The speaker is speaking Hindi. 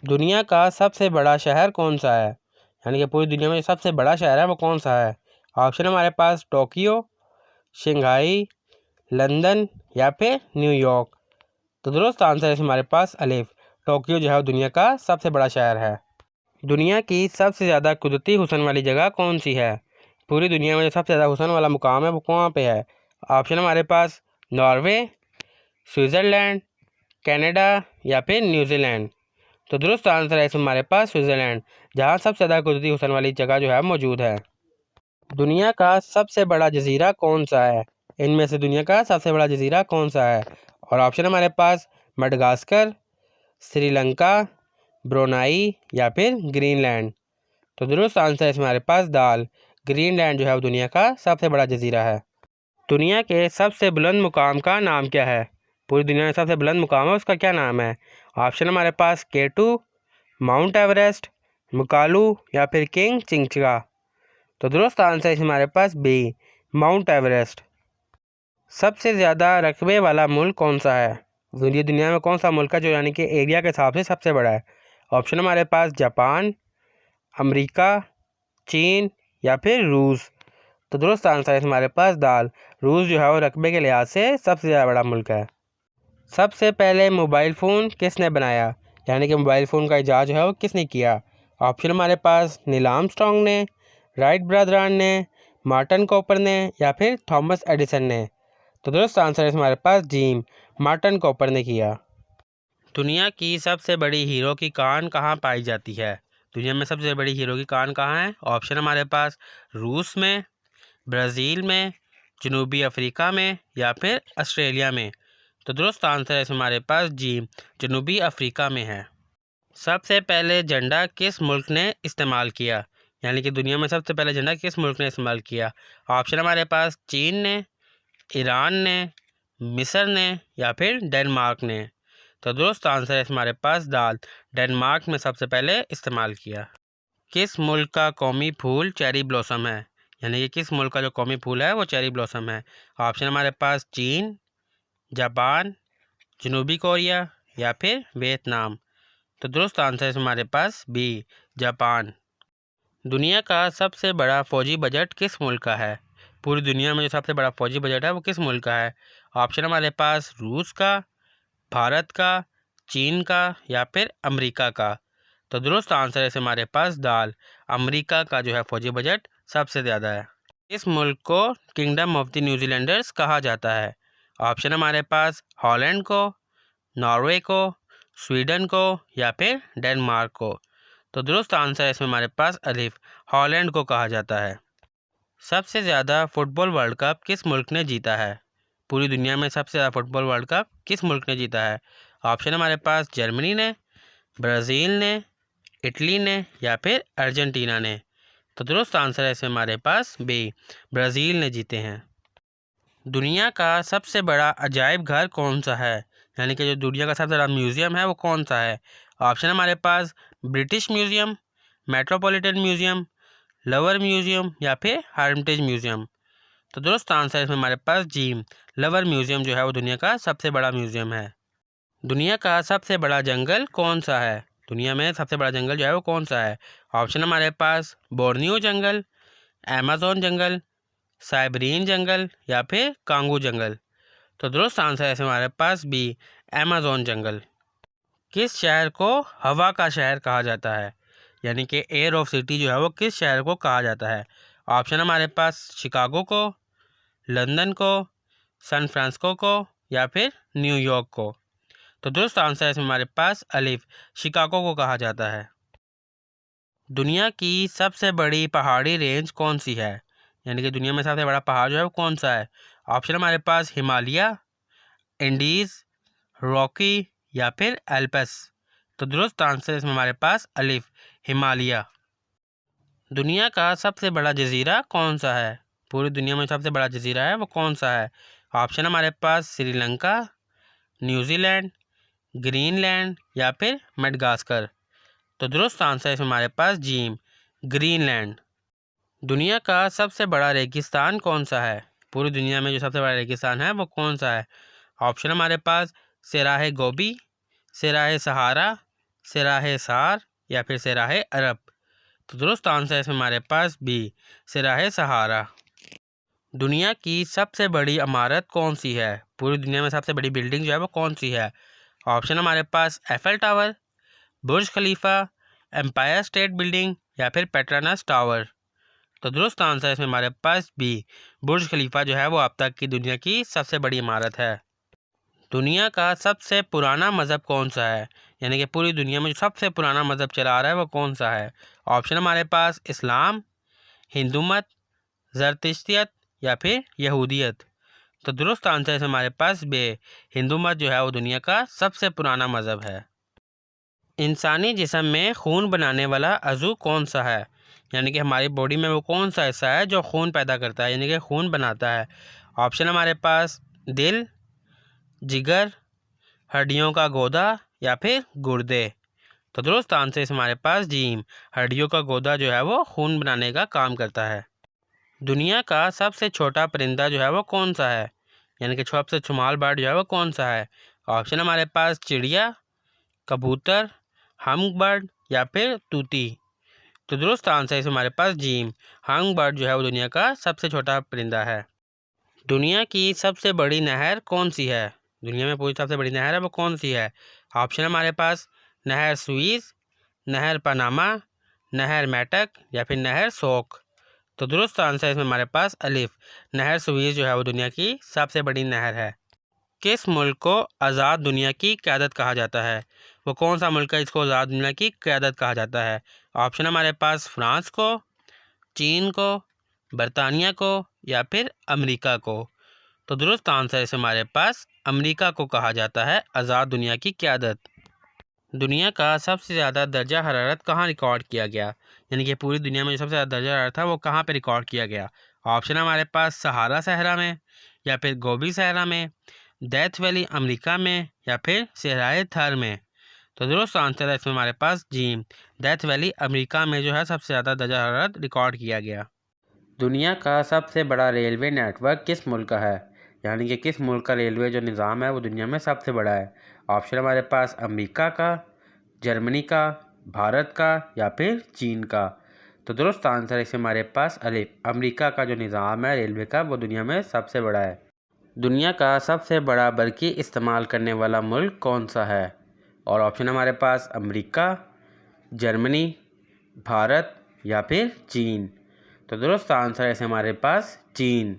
दुनिया का सबसे बड़ा शहर कौन सा है? यानी कि पूरी दुनिया में जो सबसे बड़ा शहर है वो कौन सा है? ऑप्शन हमारे पास टोक्यो, शंघाई, लंदन या फिर न्यूयॉर्क। तो दुरुस्त आंसर है हमारे पास अलिफ। टोक्यो जो है वो दुनिया का सबसे बड़ा शहर है। दुनिया की सबसे ज़्यादा कुदरती हुस्न वाली जगह कौन सी है? पूरी दुनिया में जो सबसे ज़्यादा हुस्न वाला मुकाम है वो कहाँ पे है? ऑप्शन हमारे पास नॉर्वे, स्विट्ज़रलैंड, कनाडा या फिर न्यूजीलैंड। तो दुरुस्त आंसर है इसमें हमारे पास स्विट्ज़रलैंड, जहाँ सबसे ज़्यादा कुदरती हुस्न वाली जगह जो है मौजूद है। दुनिया का सबसे बड़ा जजीरा कौन सा है? इनमें से दुनिया का सबसे बड़ा जजीरा कौन सा है? और ऑप्शन हमारे पास मडगास्कर, श्रीलंका, ब्रुनेई या फिर ग्रीनलैंड। तो दुरुस्त आंसर है इसमें हमारे पास दाल। ग्रीनलैंड जो है वो दुनिया का सबसे बड़ा जजीरा है। दुनिया के सबसे बुलंद मुकाम का नाम क्या है? पूरी दुनिया में सबसे बुलंद मुकाम है उसका क्या नाम है? ऑप्शन हमारे पास केटू, माउंट एवरेस्ट, मुकालू या फिर किंग चिंचगा। तो दुरुस्त आंसर है हमारे पास बी, माउंट एवरेस्ट। सबसे ज़्यादा रकबे वाला मुल्क कौन सा है? दुनिया में कौन सा मुल्क है जो यानी कि एरिया के हिसाब से सबसे बड़ा है? ऑप्शन हमारे पास जापान, अमेरिका, चीन या फिर रूस। तो दुरुस्त आंसर है हमारे पास दाल। रूस जो है वो रकबे के लिहाज से सबसे ज़्यादा बड़ा मुल्क है। सबसे पहले मोबाइल फ़ोन किसने बनाया? यानी कि मोबाइल फ़ोन का इजाद जो है वो किसने किया? ऑप्शन हमारे पास नील आर्मस्ट्रॉन्ग ने, राइट ब्रदरान ने, मार्टिन कॉपर ने या फिर थॉमस एडिसन ने। तो दुरुस्त आंसर है हमारे पास जीम, मार्टिन कॉपर ने किया। दुनिया की सबसे बड़ी हीरो की कान कहाँ पाई जाती है? दुनिया में सबसे बड़ी हीरो की कान कहाँ है? ऑप्शन हमारे पास रूस में, ब्राज़ील में, जनूबी अफ्रीका में या फिर ऑस्ट्रेलिया में। तो दुरुस्त आंसर है हमारे पास जी, जनूबी अफ्रीका में है। सबसे पहले झंडा किस मुल्क ने इस्तेमाल किया? यानी कि दुनिया में सबसे पहले झंडा किस मुल्क ने इस्तेमाल किया? ऑप्शन हमारे पास चीन ने, ईरान ने, मिस्र ने या फिर डेनमार्क ने। तो दुरुस्त आंसर है हमारे पास दाल, डेनमार्क में सबसे पहले इस्तेमाल किया। किस मुल्क का कौमी फूल चेरी ब्लॉसम है? यानी कि किस मुल्क का जो कौमी फूल है वो चेरी ब्लॉसम है? ऑप्शन हमारे पास चीन, जापान, जनूबी कोरिया या फिर वियतनाम। तो दुरुस्त आंसर है हमारे पास बी, जापान। दुनिया का सबसे बड़ा फौजी बजट किस मुल्क का है? पूरी दुनिया में जो सबसे बड़ा फौजी बजट है वो किस मुल्क का है? ऑप्शन हमारे पास रूस का, भारत का, चीन का या फिर अमेरिका का। तो दुरुस्त आंसर है हमारे पास दाल, अमेरिका का जो है फौजी बजट सबसे ज़्यादा है। इस मुल्क को किंगडम ऑफ द न्यूजीलैंडर्स कहा जाता है? ऑप्शन हमारे पास हॉलैंड को, नॉर्वे को, स्वीडन को या फिर डेनमार्क को। तो दुरुस्त आंसर है इसमें हमारे पास अलिफ, हॉलैंड को कहा जाता है। सबसे ज़्यादा फुटबॉल वर्ल्ड कप किस मुल्क ने जीता है? पूरी दुनिया में सबसे ज़्यादा फुटबॉल वर्ल्ड कप किस मुल्क ने जीता है? ऑप्शन हमारे पास जर्मनी ने, ब्राज़ील ने, इटली ने या फिर अर्जेंटीना ने। तो दुरुस्त आंसर है इसमें हमारे पास बी, ब्राज़ील ने जीते हैं। दुनिया का सबसे बड़ा अजायब घर कौन सा है? यानी कि जो दुनिया का सबसे बड़ा म्यूज़ियम है वो कौन सा है? ऑप्शन हमारे पास British museum, Metropolitan museum, Louvre museum या फिर हर्मिटेज म्यूज़ियम। तो दुरुस्त आंसर है इसमें हमारे पास जी, लवर म्यूज़ियम जो है वो दुनिया का सबसे बड़ा म्यूज़ियम है। दुनिया का सबसे बड़ा जंगल कौन सा है? दुनिया में सबसे बड़ा जंगल जो है वो कौन सा है? ऑप्शन हमारे पास बोर्नियो जंगल, अमेज़न जंगल, साइबेरियन जंगल या फिर कांगू जंगल। तो दुरुस्त आंसर है हमारे पास बी, अमेज़न जंगल। किस शहर को हवा का शहर कहा जाता है? यानी कि एयर ऑफ सिटी जो है वो किस शहर को कहा जाता है? ऑप्शन हमारे पास शिकागो को, लंदन को, सैन फ्रांसिस्को को या फिर न्यूयॉर्क को। तो दुरुस्त आंसर है इसमें हमारे पास अलिफ, शिकागो को कहा जाता है। दुनिया की सबसे बड़ी पहाड़ी रेंज कौन सी है? यानी कि दुनिया में सबसे बड़ा पहाड़ जो है वो कौन सा है? ऑप्शन हमारे पास हिमालय, इंडीज़, रॉकी या फिर एल्पस। तो दुरुस्त आंसर इसमें हमारे पास अलिफ, हिमालय। दुनिया का सबसे बड़ा जजीरा कौन सा है? पूरी दुनिया में सबसे बड़ा जजीरा है वो कौन सा है? ऑप्शन हमारे पास श्रीलंका, न्यूजीलैंड, ग्रीनलैंड या फिर मडगास्कर। तो दुरुस्त आंसर है इसमें हमारे पास जीम, ग्रीनलैंड। दुनिया का सबसे बड़ा रेगिस्तान कौन सा है? पूरी दुनिया में जो सबसे बड़ा रेगिस्तान है वो कौन सा है? ऑप्शन हमारे पास सराहे गोबी, सराहे सहारा, सिराहे सार या फिर सिराहे अरब। तो दुरुस्त आंसर है इसमें हमारे पास बी, सिराहे सहारा। दुनिया की सबसे बड़ी इमारत कौन सी है? पूरी दुनिया में सबसे बड़ी बिल्डिंग जो है वो कौन सी है? ऑप्शन हमारे पास एफएल टावर, बुर्ज खलीफा, एम्पायर स्टेट बिल्डिंग या फिर पेट्रोनस टावर। तो दुरुस्त आंसर है इसमें हमारे पास बी, बुर्ज खलीफा जो है वो अब तक की दुनिया की सबसे बड़ी इमारत है। दुनिया का सबसे पुराना मज़हब कौन सा है? यानी कि पूरी दुनिया में जो सबसे पुराना मज़हब चला आ रहा है वो कौन सा है? ऑप्शन हमारे पास इस्लाम, हिंदू मत, ज़रतिश्तियत या फिर यहूदियत। तो दुरुस्त आंसर है हमारे पास बे, हिंदू मत जो है वो दुनिया का सबसे पुराना मज़हब है। इंसानी जिस्म में खून बनाने वाला अज़ू कौन सा है? यानी कि हमारी बॉडी में वो कौन सा हिस्सा है जो खून पैदा करता है, यानी कि खून बनाता है? ऑप्शन हमारे पास दिल, जिगर, हड्डियों का गोदा या फिर गुर्दे। तो दुरुस्त आंसर है हमारे पास जीम, हड्डियों का गोदा जो है वो खून बनाने का काम करता है। दुनिया का सबसे छोटा परिंदा जो है वो कौन सा है? यानी कि सबसे स्मॉल बर्ड जो है वो कौन सा है? ऑप्शन हमारे पास चिड़िया, कबूतर, हंग बर्ड या फिर तूती। तो दुरुस्त आंसर है हमारे पास जीम, हंग बर्ड जो है वो दुनिया का सबसे छोटा परिंदा है। दुनिया की सबसे बड़ी नहर कौन सी है? दुनिया में पूरी सबसे बड़ी नहर है वो कौन सी है? ऑप्शन हमारे पास नहर सुइस, नहर पनामा, नहर मैटक या फिर नहर सोक। तो दुरुस्त आंसर है इसमें हमारे पास अलिफ, नहर सुइस जो है वो दुनिया की सबसे बड़ी नहर है। किस मुल्क को आज़ाद दुनिया की क़यादत कहा जाता है? वो कौन सा मुल्क है इसको आज़ाद दुनिया की क़यादत कहा जाता है? ऑप्शन हमारे पास फ्रांस को, चीन को, बरतानिया को या फिर अमेरिका को। तो दुरुस्त आंसर है हमारे पास अमेरिका को कहा जाता है आज़ाद दुनिया की क़यादत। दुनिया का सबसे ज़्यादा दर्जा हरारत कहाँ रिकॉर्ड किया गया? यानी कि पूरी दुनिया में जो सबसे ज़्यादा दर्जा हरारत था वो कहाँ पे रिकॉर्ड किया गया? ऑप्शन हमारे पास सहारा सहरा में या फिर गोबी सहरा में, डेथ वैली अमेरिका में या फिर सहराए थर में। तो दुरुस्त आंसर है इसमें हमारे पास जीम, डेथ वैली अमेरिका में जो है सबसे ज़्यादा दर्जा हरारत रिकॉर्ड किया गया। दुनिया का सबसे बड़ा रेलवे नेटवर्क किस मुल्क का है? यानी कि किस मुल्क का रेलवे जो निज़ाम है वो दुनिया में सबसे बड़ा है? ऑप्शन हमारे पास अमेरिका का, जर्मनी का, भारत का या फिर चीन का। तो दुरुस्त आंसर है इसमें हमारे पास अलिफ, अमेरिका का जो निज़ाम है रेलवे का वो दुनिया में सबसे बड़ा है। दुनिया का सबसे बड़ा बरकी इस्तेमाल करने वाला मुल्क कौन सा है? और ऑप्शन हमारे पास अमेरिका, जर्मनी, भारत या फिर चीन। तो दुरुस्त आंसर है हमारे पास चीन।